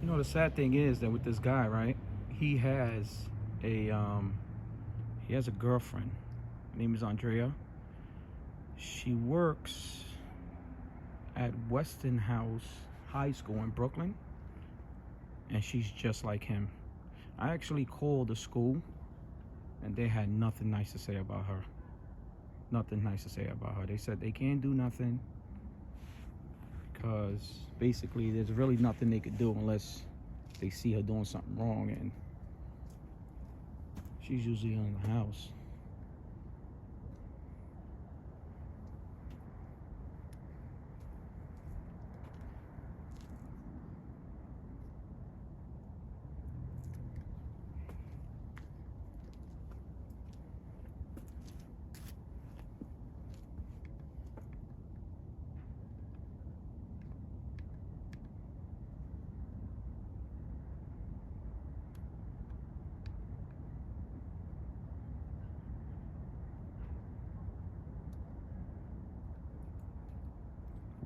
You know, the sad thing is that with this guy, right? He has a girlfriend. Her name is Andrea. She works at Westinghouse High School in Brooklyn, and she's just like him. I actually called the school, and they had nothing nice to say about her. Nothing nice to say about her. They said they can't do nothing because basically there's really nothing they could do unless they see her doing something wrong, and she's usually in the house.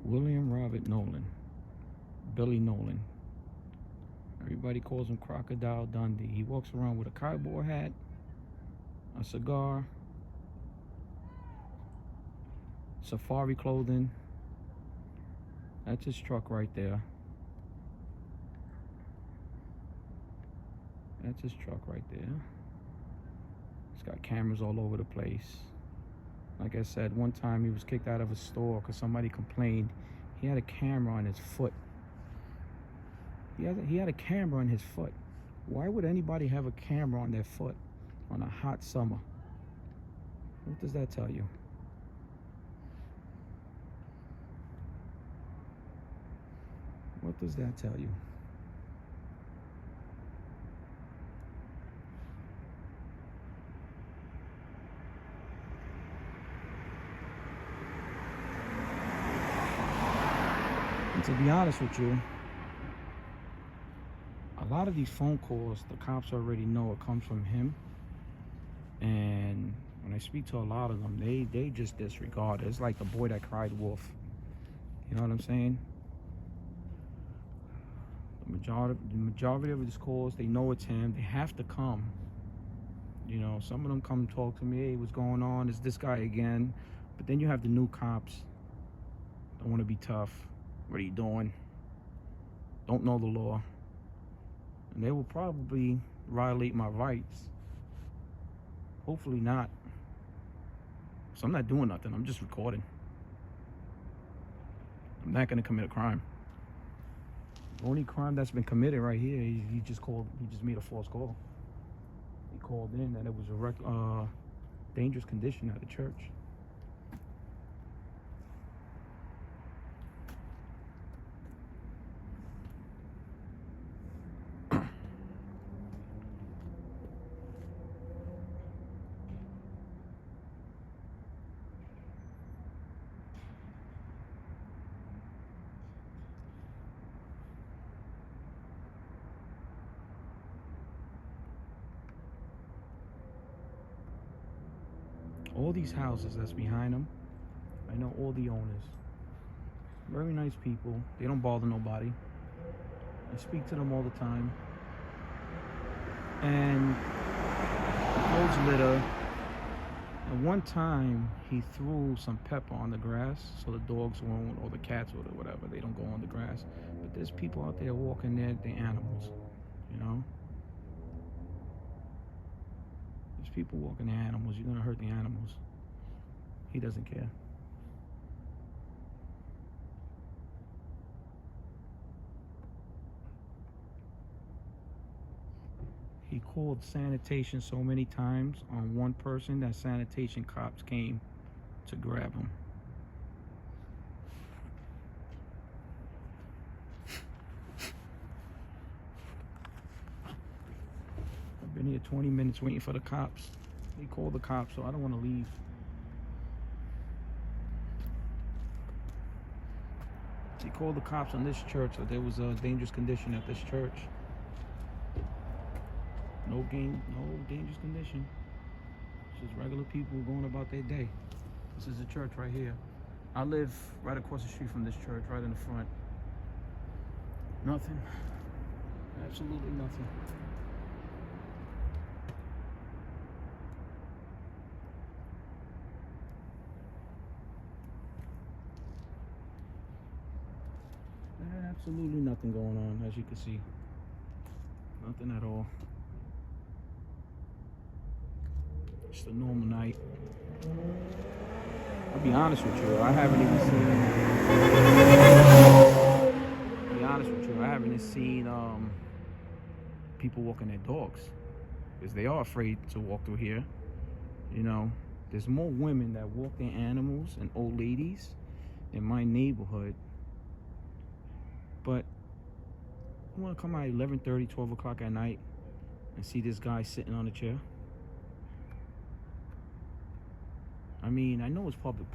William Robert Nolan, Billy Nolan. Everybody calls him Crocodile Dundee. He walks around with a cowboy hat, a cigar, safari clothing. That's his truck right there. That's his truck right there. He's got cameras all over the place. Like I said, one time he was kicked out of a store because somebody complained he had a camera on his foot. He had a camera on his foot. Why would anybody have a camera on their foot on a hot summer? What does that tell you? What does that tell you? And to be honest with you, a lot of these phone calls, the cops already know it comes from him. And when I speak to a lot of them, they just disregard it. It's like the boy that cried wolf. You know what I'm saying? The majority of these calls, they know it's him. They have to come. You know, some of them come talk to me. Hey, what's going on? It's this guy again. But then you have the new cops. Don't want to be tough. What are you doing? Don't know the law. And they will probably violate my rights. Hopefully not. So I'm not doing nothing. I'm just recording. I'm not going to commit a crime. The only crime that's been committed right here, he just made a false call. He called in that it was a dangerous condition at the church. All these houses that's behind them, I know all the owners. Very nice people. They don't bother nobody. I speak to them all the time. And clothes litter. And one time he threw some pepper on the grass so the dogs won't, or the cats or whatever, they don't go on the grass. But there's people out there walking their animals, you know? People walking the animals, you're gonna hurt the animals. He doesn't care. He called sanitation so many times on one person that sanitation cops came to grab him. Been here 20 minutes waiting for the cops. They called the cops, so I don't want to leave. They called the cops on this church that there was a dangerous condition at this church. No dangerous condition. It's just regular people going about their day. This is the church right here. I live right across the street from this church, right in the front. Nothing. Absolutely nothing. Absolutely nothing going on, as you can see. Nothing at all. Just a normal night. I'll be honest with you, I haven't even seen. I'll be honest with you, I haven't seen people walking their dogs, because they are afraid to walk through here. You know, there's more women that walk their animals and old ladies in my neighborhood. But you want to come out 11:30, 12 o'clock at night and see this guy sitting on a chair? I mean, I know it's public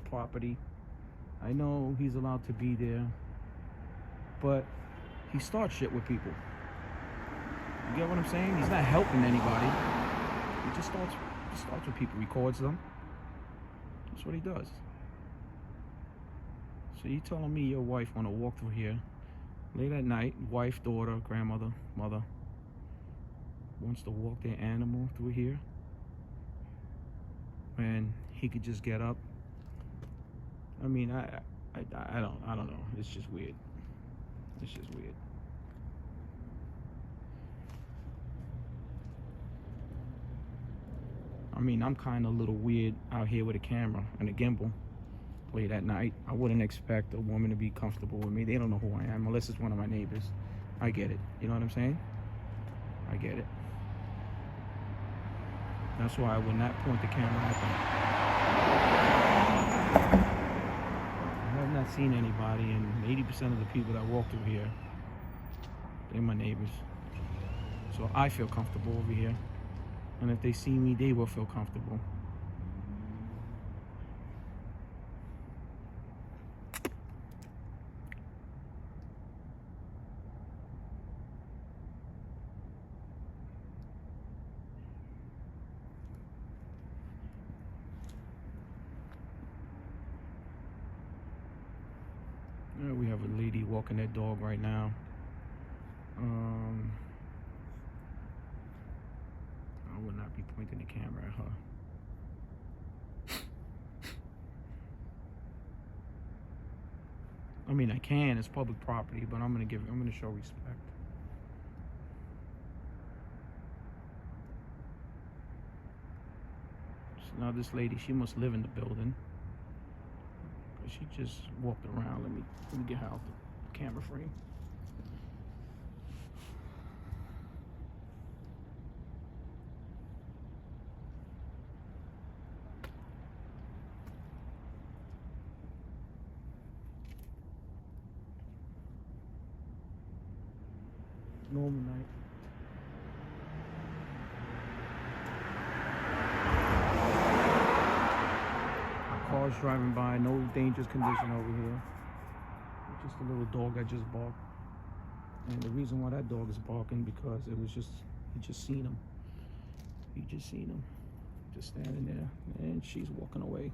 property. I know he's allowed to be there, but he starts shit with people. You get what I'm saying? He's not helping anybody. He just starts with people, records them. That's what he does. So you telling me your wife want to walk through here late at night, wife, daughter, grandmother, mother, wants to walk their animal through here, and he could just get up? I mean, I don't know. It's just weird. It's just weird. I mean, I'm kind of a little weird out here with a camera and a gimbal late at night. I wouldn't expect a woman to be comfortable with me. They don't know who I am unless it's one of my neighbors. I get it. You know what I'm saying? I get it. That's why I would not point the camera at them. I have not seen anybody, and 80% of the people that walk through here, they're my neighbors. So I feel comfortable over here. And if they see me, they will feel comfortable. We have a lady walking that dog right now. I would not be pointing the camera at her. I mean, I can. It's public property, but I'm gonna show respect. So now this lady, she must live in the building. She just walked around. Let me get her out the camera frame. Normal night. Cars driving by, no dangerous condition over here. Just a little dog that just barked. And the reason why that dog is barking, because he just seen him. He just seen him. Just standing there. And she's walking away.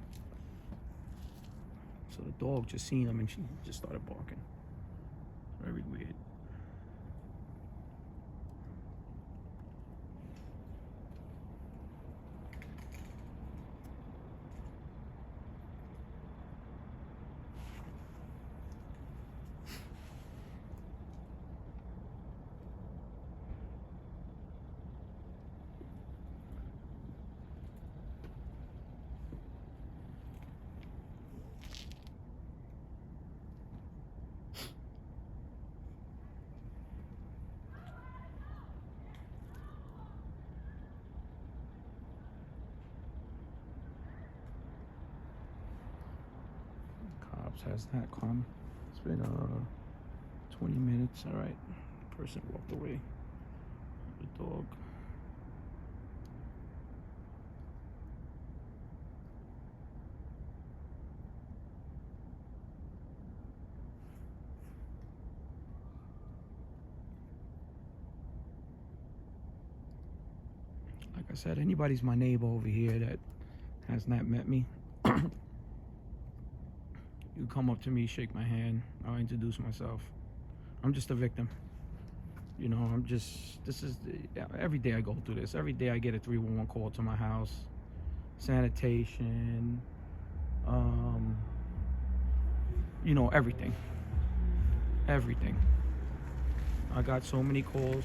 So the dog just seen him and she just started barking. Very weird. Has that come? It's been 20 minutes. All right, person walked away. The dog. Like I said, anybody's my neighbor over here that has not met me. You come up to me, shake my hand, I'll introduce myself. I'm just a victim. You know, I'm just, every day I go through this. Every day I get a 311 call to my house. Sanitation, you know, everything. Everything. I got so many calls.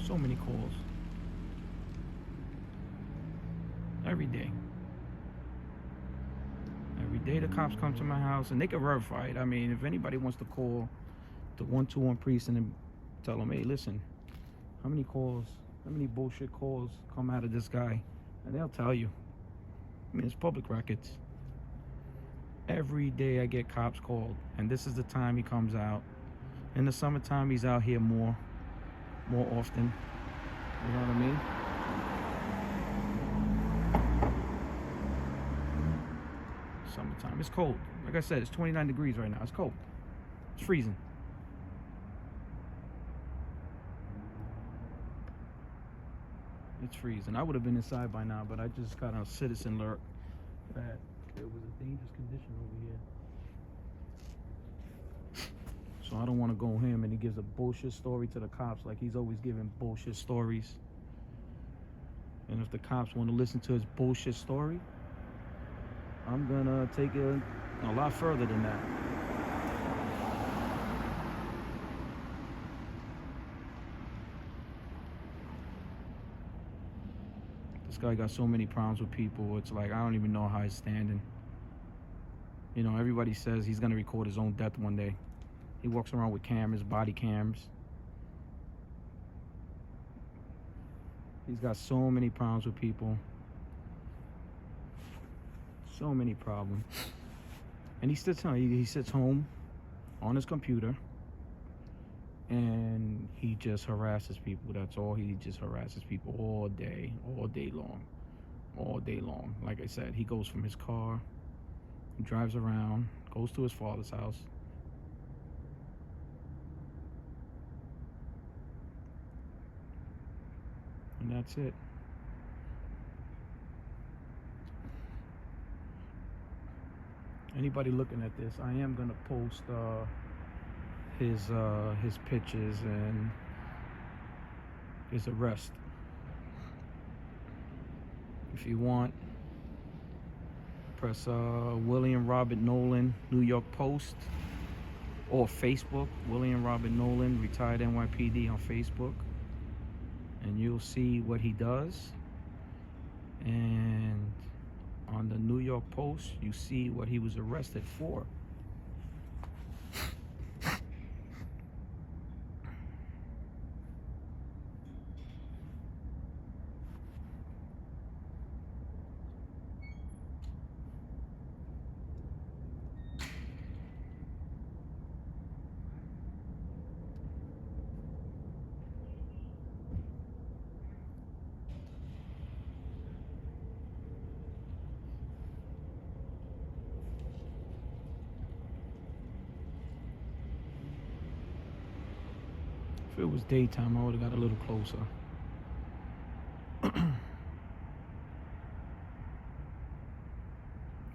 So many calls. Every day. Every day the cops come to my house, and they can verify it. I mean, if anybody wants to call the 121 precinct and tell them, hey, listen, how many bullshit calls come out of this guy? And they'll tell you. I mean, it's public records. Every day I get cops called, and this is the time he comes out. In the summertime, he's out here more often. You know what I mean? Summertime. It's cold. Like I said, it's 29 degrees right now. It's cold. It's freezing. It's freezing. I would have been inside by now, but I just got a citizen alert that there was a dangerous condition over here. So I don't want to go him, and he gives a bullshit story to the cops, like he's always giving bullshit stories. And if the cops want to listen to his bullshit story, I'm gonna take it a lot further than that. This guy got so many problems with people. It's like, I don't even know how he's standing. You know, everybody says he's gonna record his own death one day. He walks around with cameras, body cams. He's got so many problems with people. So many problems. And he sits home on his computer, and he just harasses people. That's all. He just harasses people all day long. Like I said, he goes from his car, he drives around, goes to his father's house. And that's it. Anybody looking at this, I am gonna post his pictures and his arrest. If you want, press William Robert Nolan, New York Post, or Facebook, William Robert Nolan, retired NYPD on Facebook, and you'll see what he does. And on the New York Post, you see what he was arrested for. If it was daytime, I would have got a little closer. I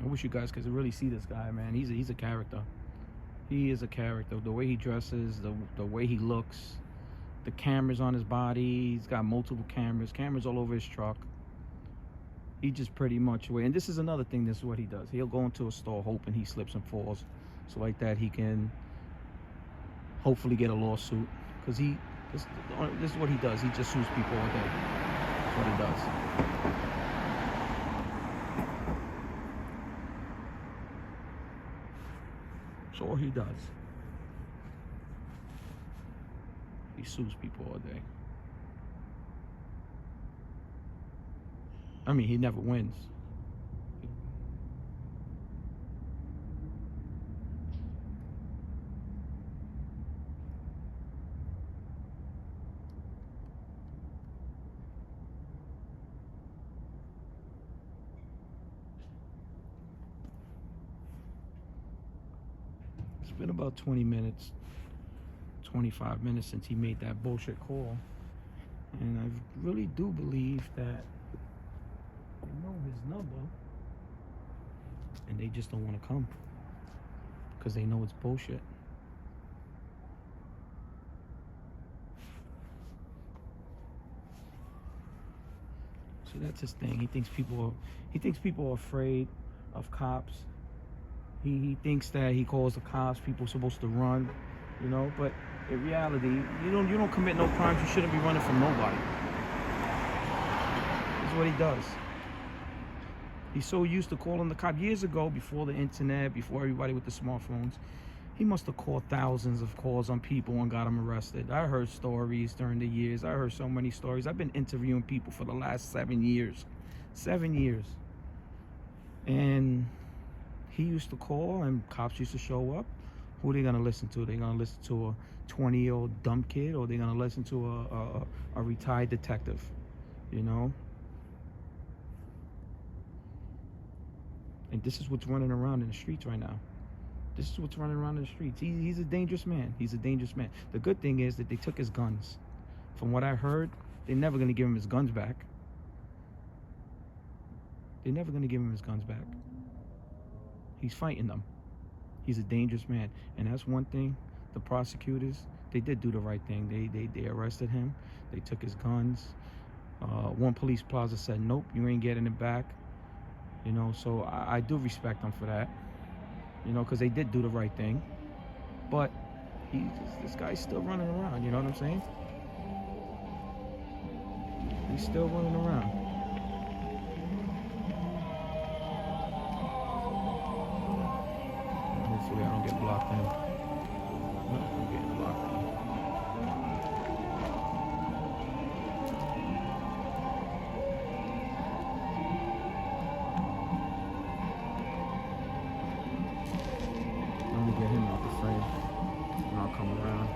wish you guys could really see this guy, man. He's a character. He is a character. The way he dresses, the way he looks, the cameras on his body. He's got multiple cameras all over his truck. He just pretty much, and this is another thing, this is what he does. He'll go into a store hoping he slips and falls, so like that he can hopefully get a lawsuit. Because this is what he does. He just sues people all day. That's what he does. That's all he does. He sues people all day. I mean, he never wins. It's been about 20 minutes, 25 minutes since he made that bullshit call. And I really do believe that they know his number and they just don't want to come. because they know it's bullshit. See, that's his thing. He thinks people are afraid of cops. He thinks that he calls the cops, people are supposed to run, you know. But in reality, you don't commit no crimes. You shouldn't be running from nobody. That's what he does. He's so used to calling the cop. Years ago, before the internet, before everybody with the smartphones, he must have called thousands of calls on people and got them arrested. I heard stories during the years. I heard so many stories. I've been interviewing people for the last 7 years. 7 years. And he used to call and cops used to show up. Who are they gonna listen to? They're gonna listen to a 20-year-old dumb kid, or they're gonna listen to a retired detective, you know? And this is what's running around in the streets right now. This is what's running around in the streets. He's a dangerous man. He's a dangerous man. The good thing is that they took his guns. From what I heard, they're never gonna give him his guns back. They're never gonna give him his guns back. He's fighting them. He's a dangerous man. And that's one thing, the prosecutors, they did do the right thing. They arrested him. They took his guns. One police plaza said, nope, you ain't getting it back. You know, so I do respect them for that. You know, because they did do the right thing. But this guy's still running around, you know what I'm saying? He's still running around. Hopefully I don't get blocked in. No, I'm getting blocked in. Let me get him out the frame and I'll come around.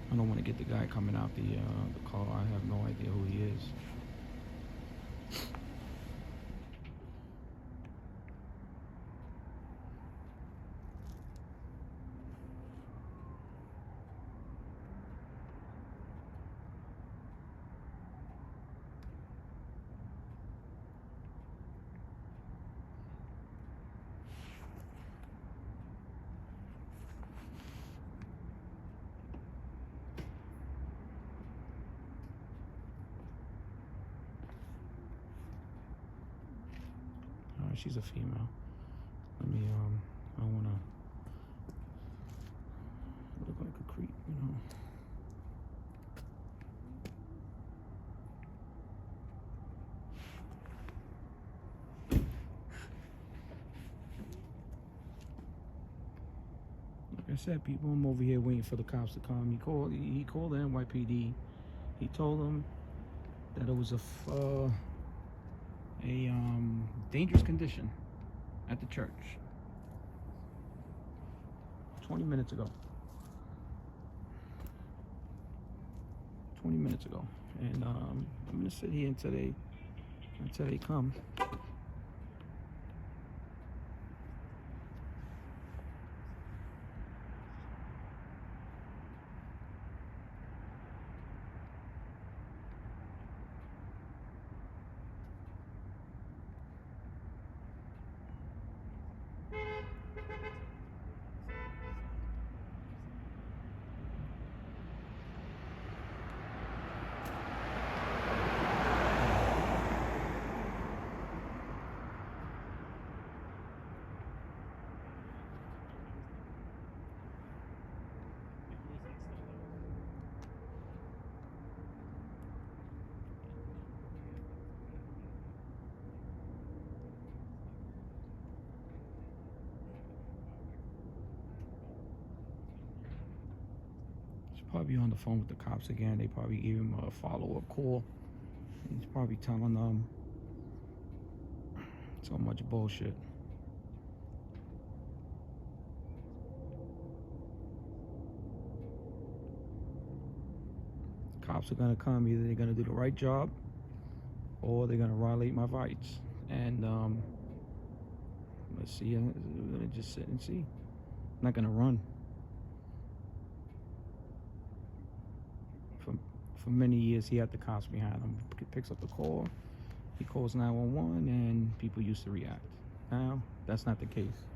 I don't want to get the guy coming out the car. I have no idea who he is. She's a female. Let me, I don't wanna look like a creep, you know. Like I said, people, I'm over here waiting for the cops to come. He called the NYPD. He told them that it was a dangerous condition at the church 20 minutes ago. 20 minutes ago. And I'm gonna sit here until they come. Probably on the phone with the cops again. They probably gave him a follow-up call. He's probably telling them so much bullshit. Cops are gonna come. Either they're gonna do the right job or they're gonna violate my rights. And let's see. We're gonna just sit and see. I'm not gonna run. For many years, he had the cops behind him. He picks up the call. He calls 911, and people used to react. Now, that's not the case.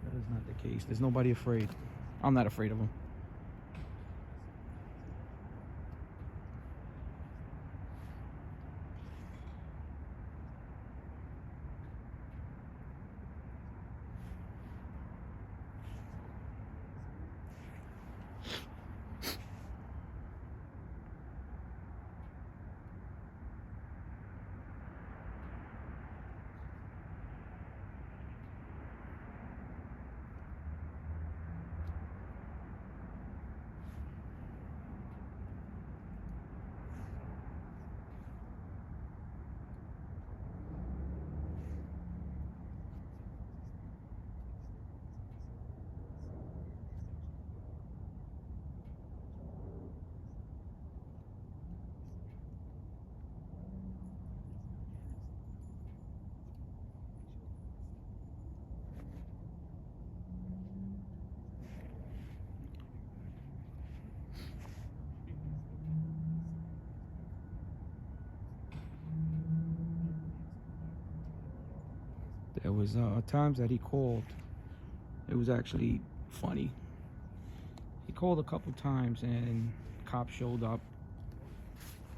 That is not the case. There's nobody afraid. I'm not afraid of him. There was times that he called. It was actually funny. He called a couple times and cops showed up.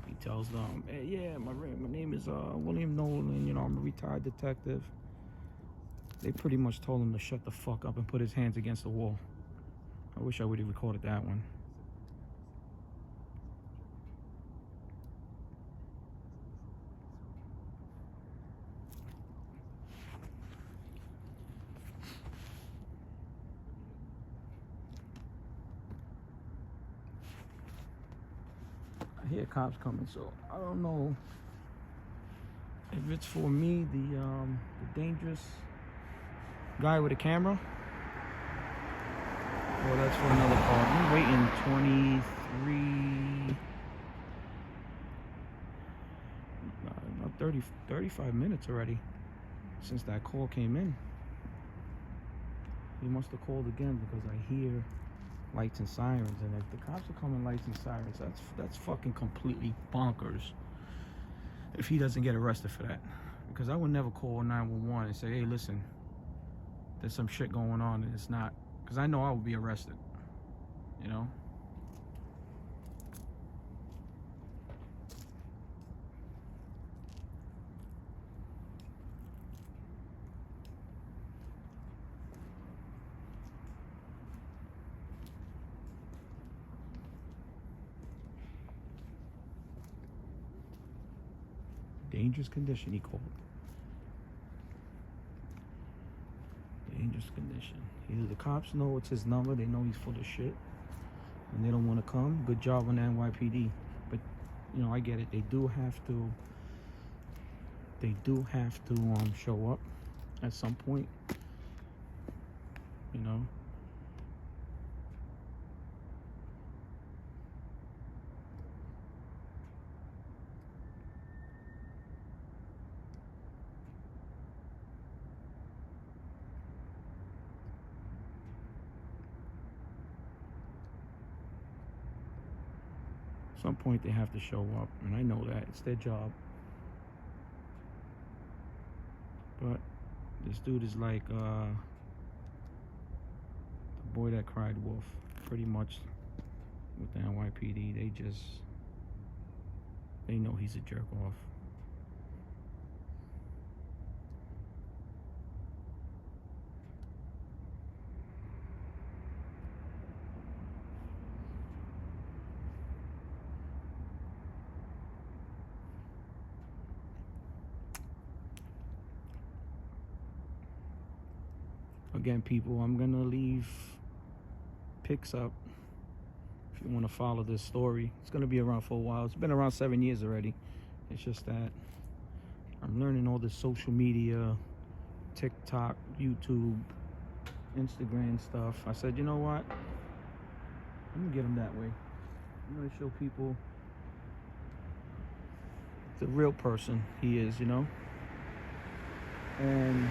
He tells them, hey, yeah, my name is William Nolan, you know, I'm a retired detective. They pretty much told him to shut the fuck up and put his hands against the wall. I wish I would have recorded that one. I hear cops coming, so I don't know if it's for me, the dangerous guy with a camera, or that's for another car. I'm waiting 35 minutes already since that call came in. He must have called again because I hear lights and sirens, and if the cops are coming lights and sirens, that's fucking completely bonkers if he doesn't get arrested for that. Because I would never call 911 and say, hey, listen, there's some shit going on, and it's not, because I know I would be arrested, you know. Dangerous condition, he called. Dangerous condition. Either the cops know it's his number, they know he's full of shit, and they don't want to come. Good job on the NYPD. But, you know, I get it. They do have to show up at some point, you know. At some point they have to show up, and I know that it's their job. But this dude is like the boy that cried wolf, pretty much, with the NYPD. They know he's a jerk off. Again, people, I'm gonna leave pics up If you want to follow this story, it's going to be around for a while. It's been around 7 years already. It's just that I'm learning all this social media, TikTok, YouTube, Instagram stuff. I said, you know what? I'm going to get them that way. I'm going to show people the real person he is, you know? And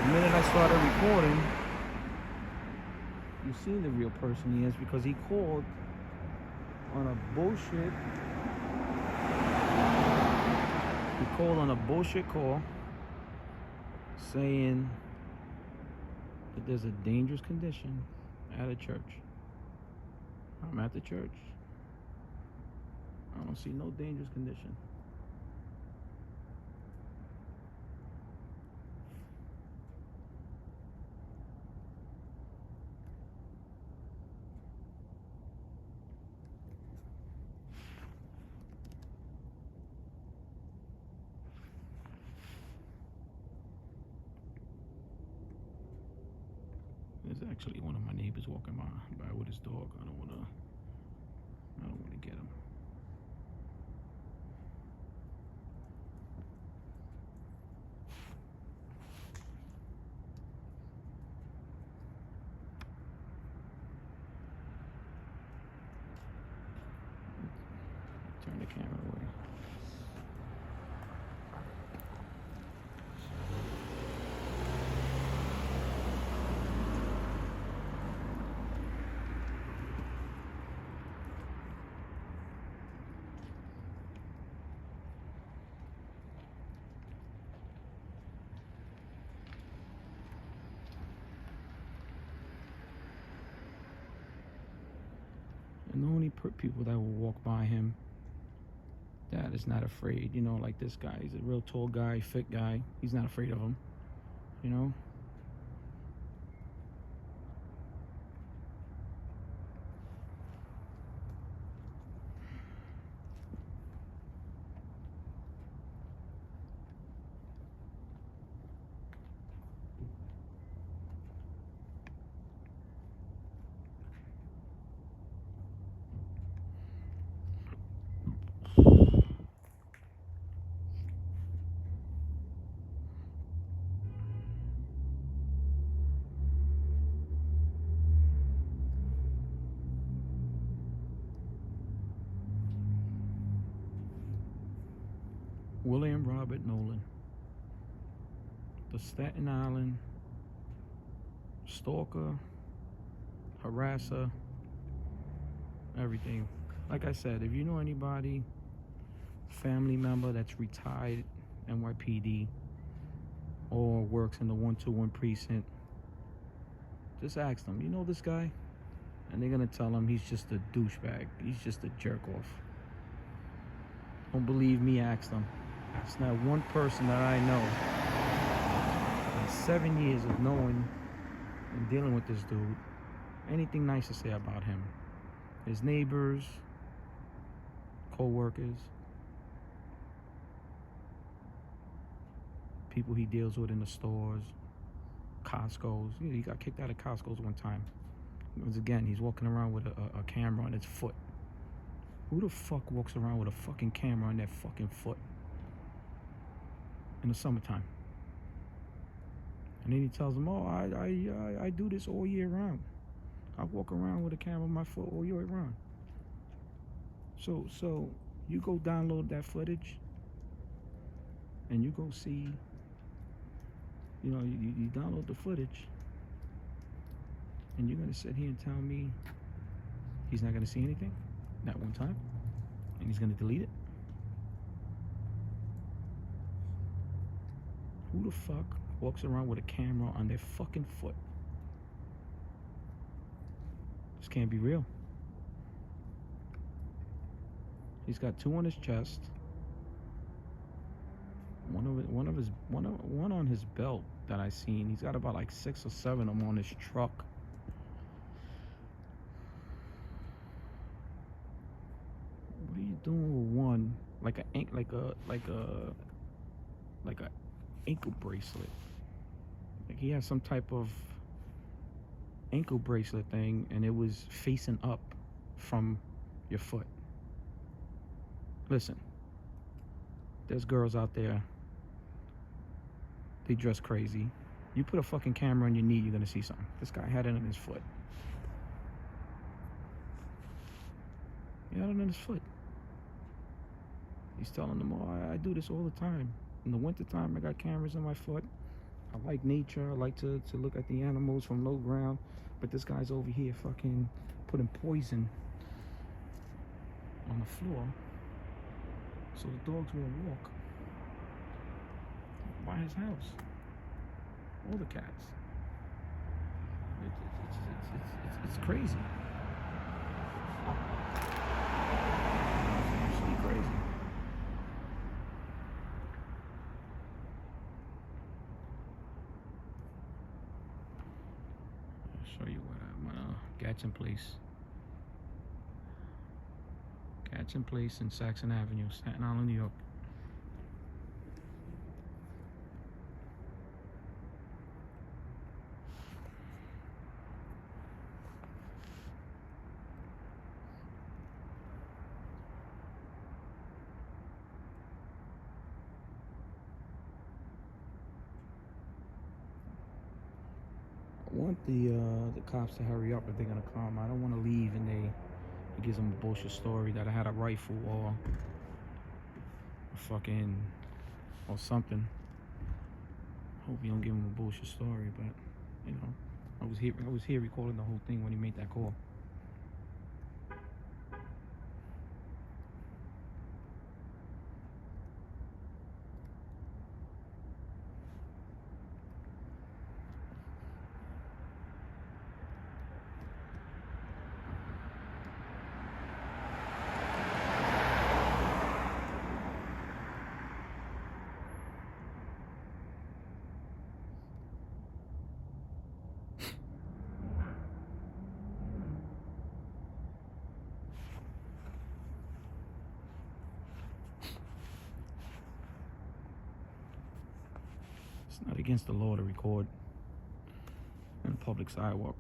the minute I started recording, you see the real person he is, because he called on a bullshit. He called on a bullshit call saying that there's a dangerous condition at a church. I'm at the church. I don't see no dangerous condition. There's actually one of my neighbors walking by with his dog. I don't wanna get him. Turn the camera away. And the only people that will walk by him that is not afraid, you know, like this guy. He's a real tall guy, fit guy. He's not afraid of him, you know? William Robert Nolan, the Staten Island stalker, harasser, everything. Like I said, if you know anybody, family member that's retired NYPD or works in the 121 precinct, just ask them, you know this guy? And they're gonna tell him he's just a douchebag. He's just a jerk off. Don't believe me, ask them. It's not one person that I know in 7 years of knowing and dealing with this dude, anything nice to say about him. His neighbors, co-workers, people he deals with in the stores, Costco's. Yeah, he got kicked out of Costco's one time. It was, again, he's walking around with a camera on his foot. Who the fuck walks around with a fucking camera on their fucking foot in the summertime? And then he tells them, oh, I do this all year round. I walk around with a camera on my foot all year round. So you go download that footage and you go see, you know, you download the footage and you're gonna sit here and tell me he's not gonna see anything that one time and he's gonna delete it? Who the fuck walks around with a camera on their fucking foot? This can't be real. He's got 2 on his chest, one on his belt that I seen. He's got about like 6 or 7 of them on his truck. What are you doing with one? Like a ankle bracelet. Like he has some type of ankle bracelet thing, and it was facing up. from your foot. Listen, there's girls out there, they dress crazy. You put a fucking camera on your knee, you're gonna see something. This guy had it on his foot. He had it on his foot. He's telling them, oh, I do this all the time. In the wintertime, I got cameras on my foot. I like nature. I like to look at the animals from low ground. But this guy's over here fucking putting poison on the floor so the dogs won't walk by his house. All the cats. It's crazy. It's absolutely crazy. I'll show you what I'm Gatson Place. Gatson Place and Saxon Avenue, Staten Island, New York. I want the cops to hurry up if they're gonna come. I don't want to leave and it gives them a bullshit story that I had a rifle or fucking or something. Hope you don't give him a bullshit story, but you know, I was here recording the whole thing when he made that call. It's not against the law to record on a public sidewalk.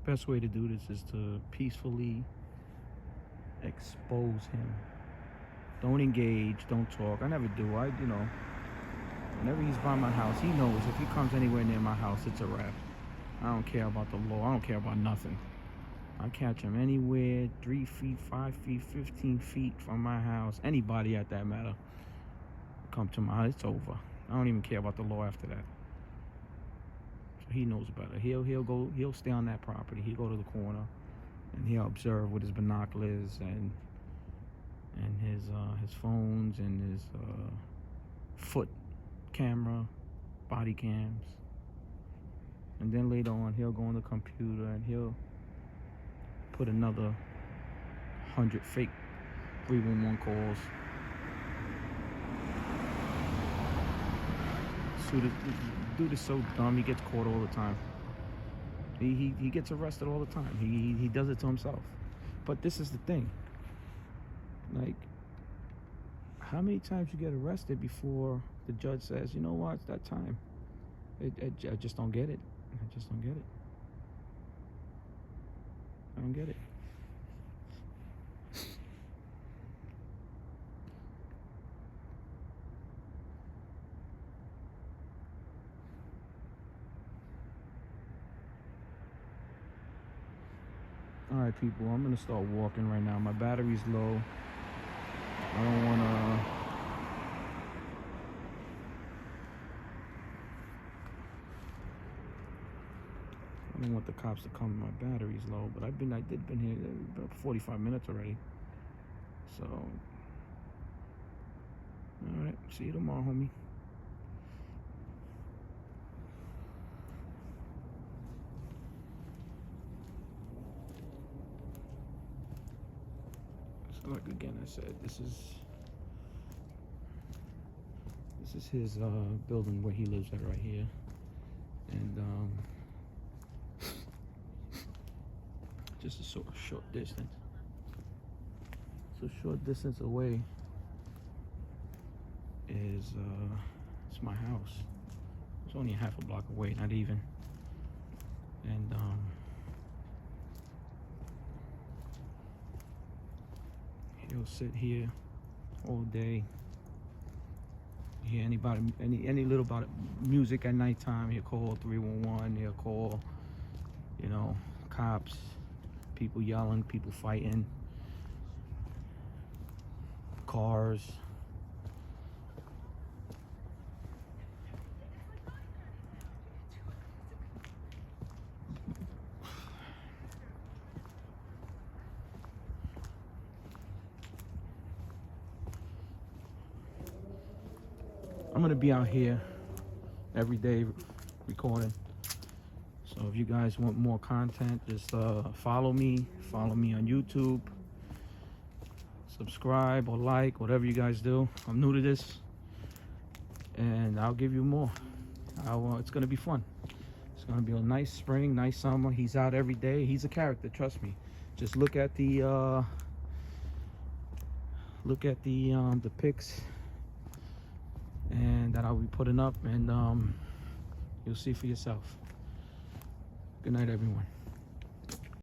Best way to do this is to peacefully expose him. Don't engage, don't talk. I never do. Whenever he's by my house, he knows if he comes anywhere near my house, it's a wrap. I don't care about the law. I don't care about nothing. I catch him anywhere, 3 feet, 5 feet, 15 feet from my house. Anybody at that matter, come to my house, it's over. I don't even care about the law after that. He knows better. He'll stay on that property. He'll go to the corner and he'll observe with his binoculars and his phones and his foot camera, body cams. And then later on he'll go on the computer and he'll put another 100 fake 311 calls. So the dude is so dumb, he gets caught all the time. He gets arrested all the time. He does it to himself. But this is the thing. Like, how many times you get arrested before the judge says, you know what, it's that time? I just don't get it. I just don't get it. I don't get it. Alright people, I'm gonna start walking right now. My battery's low. I don't wanna want the cops to come. My battery's low, but I did been here about 45 minutes already. So alright, see you tomorrow, homie. like again I said, this is his building where he lives at right here, and just a sort of short distance. So short distance away is it's my house. It's only a half a block away, not even. And he'll sit here all day. Hear anybody, any little about music at nighttime, he'll call 311. He'll call, you know, cops, people yelling, people fighting, cars. I'm gonna be out here every day recording. So if you guys want more content, just follow me on YouTube, subscribe or like, whatever you guys do. I'm new to this, and I'll give you more. It's gonna be fun. It's gonna be a nice spring, nice summer. He's out every day. He's a character, trust me. Just look at the pics and that I'll be putting up, and you'll see for yourself. Good night, everyone.